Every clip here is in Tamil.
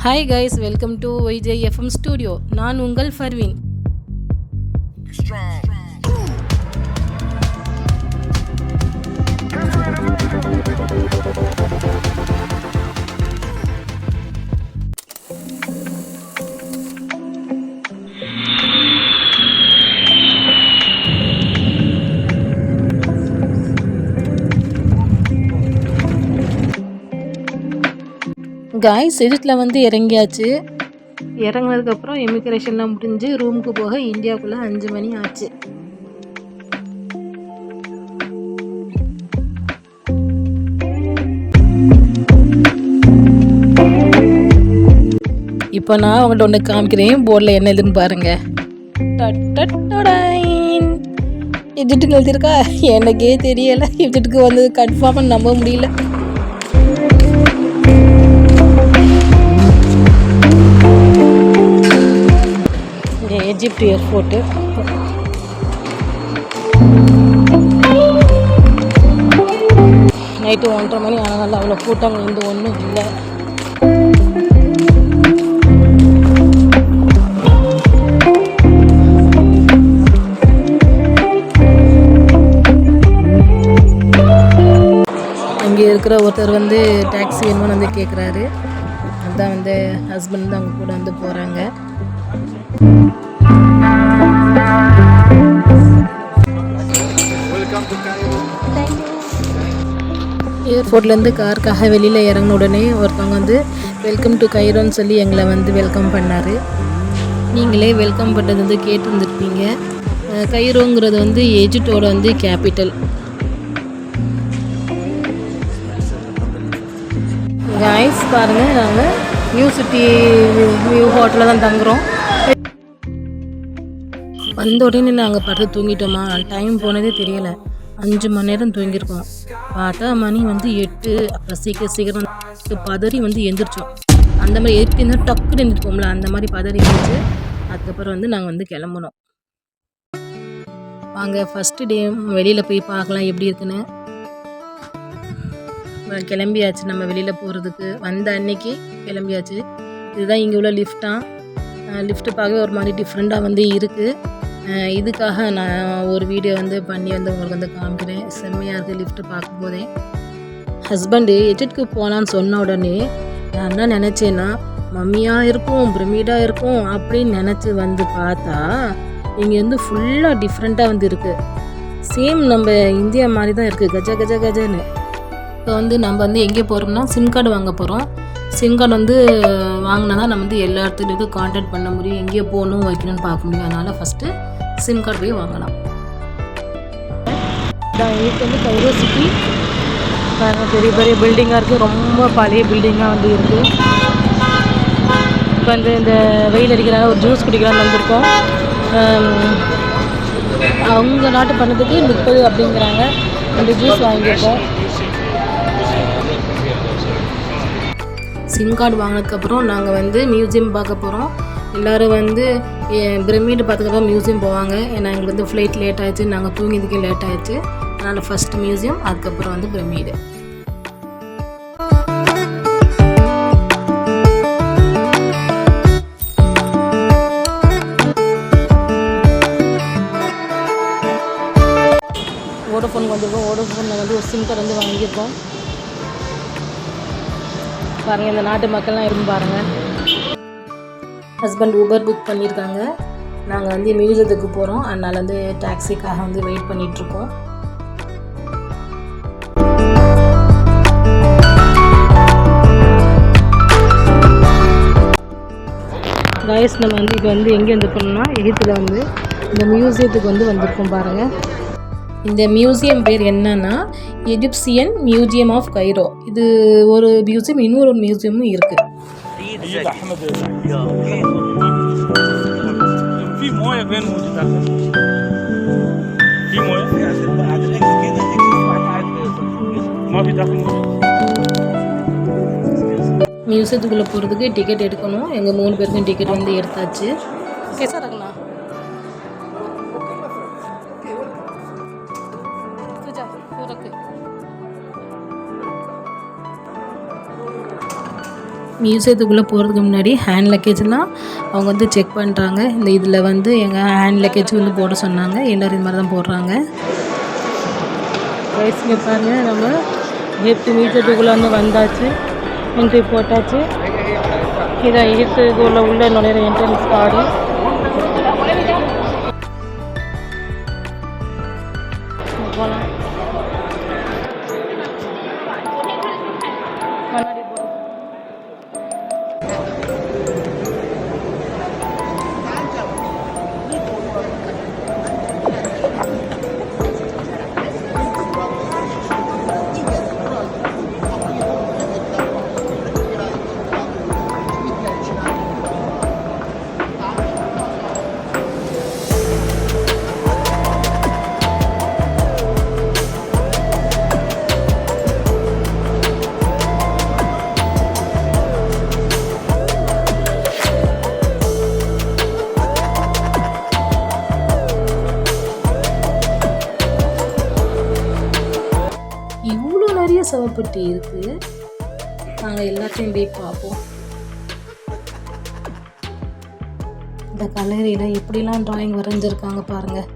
Hi guys, welcome to YJFM studio. நான் உங்கள் ஃபர்வீன். காய்ஸ், எடிட்டில் இறங்கியாச்சு. இறங்கினதுக்கப்புறம் இமிக்ரேஷன்லாம் முடிஞ்சு ரூமுக்கு போக இந்தியாவுக்குள்ளே 5 மணி ஆச்சு. இப்போ நான் உங்கள்கிட்ட ஒன்று காமிக்கிறேன். போர்டில் என்ன எழுதுன்னு பாருங்க. எஜிட்டுக்கு எழுதியிருக்கா? எனக்கே தெரியலை. எஜிட்டுக்கு கன்ஃபார்மாக நம்ப முடியல. Egypt airport. நைட்டு 1:30 மணி ஆனாலும் அவ்வளோ கூட்டம் ஒன்றும் இல்லை. அங்கே இருக்கிற ஒருத்தர் டாக்ஸி வேணும்னு கேட்குறாரு. அதுதான் ஹஸ்பண்ட் தான் அவங்க கூட போகிறாங்க. ஏர்போர்ட்லேருந்து காருக்காக வெளியில் இறங்கின உடனே ஒருத்தவங்க வெல்கம் டு கைரோன்னு சொல்லி எங்களை வெல்கம் பண்ணார். நீங்களே வெல்கம் பண்ணுறது கேட்டுருந்துருப்பீங்க. கைரோங்கிறது எஜிப்டோட கேபிட்டல். காய்ஸ் பாருங்கள், நாங்கள் நியூ சிட்டி வியூ ஹோட்டலில் தான் தங்குறோம். வந்த உடனே நாங்கள் படுத்து தூங்கிட்டோமா, டைம் போனதே தெரியலை. 5 மணி நேரம் தூங்கியிருக்கோம். பார்த்தா மணி 8. அப்புறம் சீக்கிரம் பதறி எந்திரிச்சோம். அந்த மாதிரி எப்படி டக்குன்னு எழுந்திருப்போம்ல, அந்த மாதிரி பதறி இருந்துச்சு. அதுக்கப்புறம் நாங்கள் கிளம்புனோம். வாங்க ஃபஸ்ட்டு டே வெளியில் போய் பார்க்கலாம் எப்படி இருக்குன்னு. கிளம்பியாச்சு. நம்ம வெளியில் போகிறதுக்கு வந்த அன்னைக்கு கிளம்பியாச்சு. இதுதான் இங்கே உள்ள லிஃப்ட்டு பார்க்கவே ஒரு மாதிரி டிஃப்ரெண்ட்டாக இருக்குது. இதுக்காக நான் ஒரு வீடியோ பண்ணி உங்களுக்கு காமிக்கிறேன். செம்மையாக இருக்குது லிஃப்ட்டு பார்க்கும்போதே. ஹஸ்பண்டு எஜிப்டுக்கு போகலான்னு சொன்ன உடனே நான் என்ன நினச்சேன்னா, மம்மியாக இருக்கும், பிரமிடாக இருக்கும் அப்படின்னு நினச்சி பார்த்தா இங்கே ஃபுல்லாக டிஃப்ரெண்ட்டாக இருக்குது. சேம் நம்ம இந்தியா மாதிரி தான் இருக்குது, கஜ கஜ கஜன்னு. இப்போ நம்ம எங்கே போகிறோம்னா சிம் கார்டு வாங்க போகிறோம். சிம் கார்டு வாங்கினா தான் நம்ம எல்லா இடத்துலையும் கான்டாக்ட் பண்ண முடியும். எங்கேயோ போகணும் வைக்கணும்னு பார்க்க முடியும். அதனால் ஃபஸ்ட்டு சிம் கார்டு போய் வாங்கலாம். இதுக்கு கைரோ சிட்டி பெரிய பெரிய பில்டிங்காக இருக்குது. ரொம்ப பழைய பில்டிங்காக இருக்குது. இப்போ இந்த வெயில் அடிக்கிறாங்க, ஒரு ஜூஸ் குடிக்கலாம்னு வந்திருக்கோம். அவங்க நாட்டு பண்ணதுக்கு 30 அப்படிங்கிறாங்க. 2 ஜூஸ் வாங்கியிருக்கோம். சிம் கார்டு வாங்கினதுக்கப்புறம் நாங்கள் மியூசியம் பார்க்க போகிறோம். எல்லோரும் பிரமிடு பார்த்துக்கப்புறம் மியூசியம் போவாங்க. ஏன்னா எங்களுக்கு ஃப்ளைட் லேட் ஆகிடுச்சு, நாங்கள் தூங்கியதுக்கே லேட் ஆகிடுச்சு. அதனால் ஃபஸ்ட்டு மியூசியம், அதுக்கப்புறம் பிரமிடு. வோடஃபோன் வந்திருக்கோம். வோடஃபோனில் ஒரு சிம் கார்டு வாங்கியிருக்கோம். பாருங்கள், இந்த நாட்டு மக்கள்லாம் இருந்து பாருங்கள். ஹஸ்பண்ட் ஊபர் புக் பண்ணியிருக்காங்க. நாங்கள் மியூசியத்துக்கு போகிறோம். அதனால் டாக்ஸிக்காக வெயிட் பண்ணிகிட்ருக்கோம். காய்ஸ், நம்ம இப்போ எங்கே வந்திருக்கோம்னா எகிப்தில் இந்த மியூசியத்துக்கு வந்திருக்கோம். பாருங்கள், இந்த மியூசியம் பேர் என்னன்னா எஜிப்சியன் மியூசியம் ஆஃப் கைரோ. இது ஒரு மியூசியம், இன்னொரு மியூசியமும் இருக்குது. மியூசியத்துக்குள்ளே போகிறதுக்கு டிக்கெட் எடுக்கணும். எங்கள் 3 பேருக்கும் டிக்கெட் எடுத்தாச்சு. ஓகே சார், ரங்கண்ணா மியூசியத்துக்குள்ளே போகிறதுக்கு முன்னாடி ஹேண்ட் லக்கேஜ்லாம் அவங்க வந்து செக் பண்ணுறாங்க. இந்த இதில் வந்து எங்கள் ஹேண்ட் லக்கேஜ் வந்து போட சொன்னாங்க. எல்லோரும் இது மாதிரி தான் போடுறாங்க. இங்கே பாருங்கள், நம்ம எகிப்து மியூசியத்துக்குள்ளே வந்து வந்தாச்சு. என்ட்ரி போட்டாச்சு. இதான் எகிப்துக்குள்ளே உள்ள நுழையிற என்ட்ரன்ஸ் கார்டு. போகலாம். இவ்வளோ நிறைய சவப்பெட்டி இருக்குது. நாங்கள் எல்லாத்தையும் போய் பார்ப்போம். இந்த கலரியில் எப்படிலாம் ட்ராயிங் வரைஞ்சிருக்காங்க பாருங்கள்.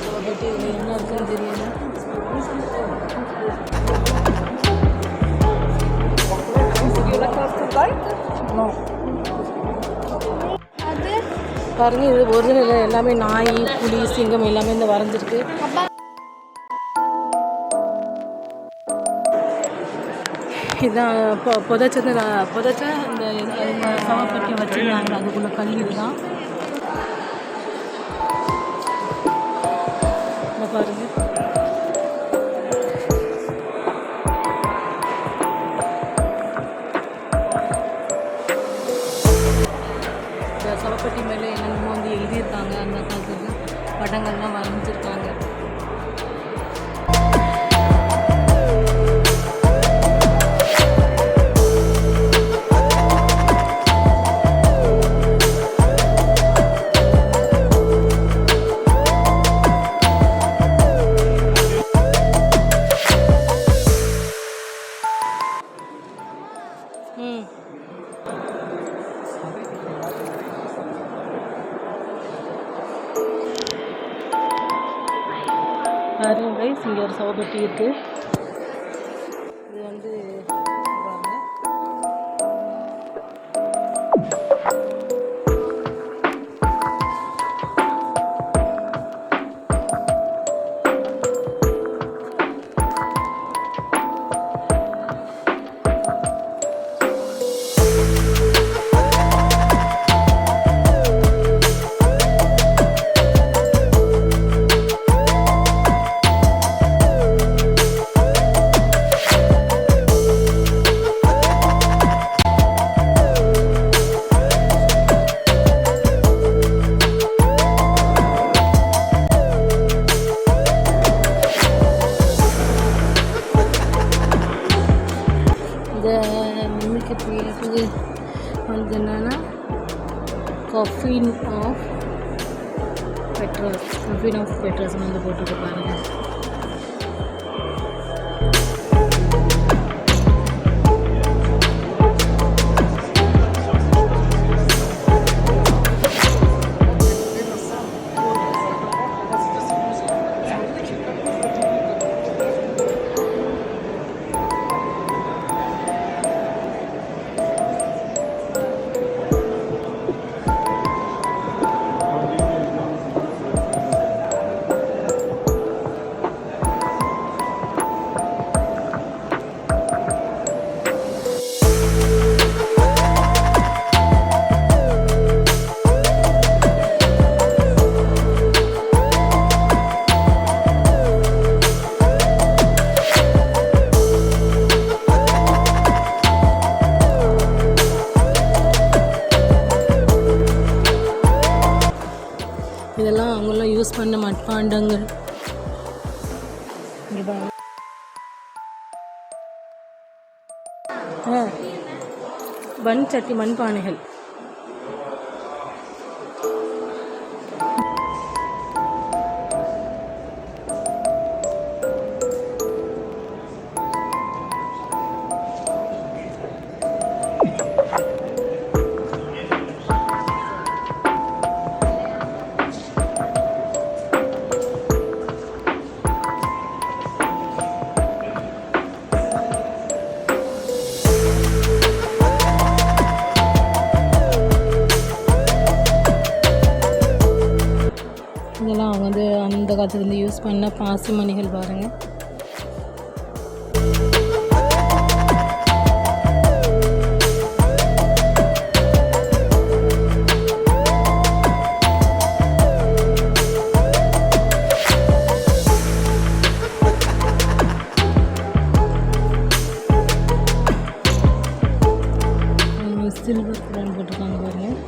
சவப்பெட்டி என்ன இருக்குன்னு தெரியல. பாருங்க, இது ஒரிஜினல் எல்லாமே நாய், புலி, சிங்கம் எல்லாமே இந்த வரைஞ்சிருக்கு. இதுதான் புதைச்ச இந்த சவப்பெட்டியை வச்சுருந்தாங்க. அதுக்குள்ளே கல் இதுதான். பாருங்க, இந்த சவப்பெட்டி மேலே என்னென்னமோ வந்து எழுதியிருக்காங்க. அந்த காலத்துல படங்கள்லாம் வரைஞ்சிருக்காங்க. பாருங்க கைஸ், இங்கே ஒரு சவப்பெட்டி இருக்குது. இது வந்து பேர் வந்து என்னென்னா கஃபின் ஆஃப் பெட்ரோஸ் வந்து போட்டுட்டு பாருங்கள். இதெல்லாம் அவங்களாம் யூஸ் பண்ண மட்பாண்டங்கள். சட்டி மண்பானைகள். அந்த காலத்துலேருந்து யூஸ் பண்ண பாசி மணிகள் பாருங்கள். சில்வர் கலர் போட்டிருக்காங்க பாருங்கள்.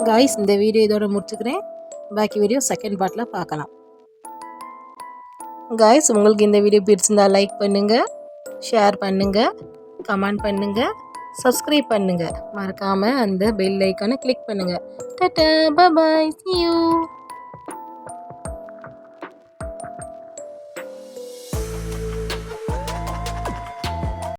காய்ஸ், இந்த வீடியோ இதோட முடிச்சுக்கிறேன். பாக்கி வீடியோ செகண்ட் பார்ட்டில் பார்க்கலாம். காய்ஸ், உங்களுக்கு இந்த வீடியோ பிடிச்சிருந்தா லைக் பண்ணுங்கள், ஷேர் பண்ணுங்கள், கமெண்ட் பண்ணுங்கள், சப்ஸ்கிரைப் பண்ணுங்கள். மறக்காமல் அந்த பெல் ஐக்கானை கிளிக் பண்ணுங்கள். டாடா, பாய், see you.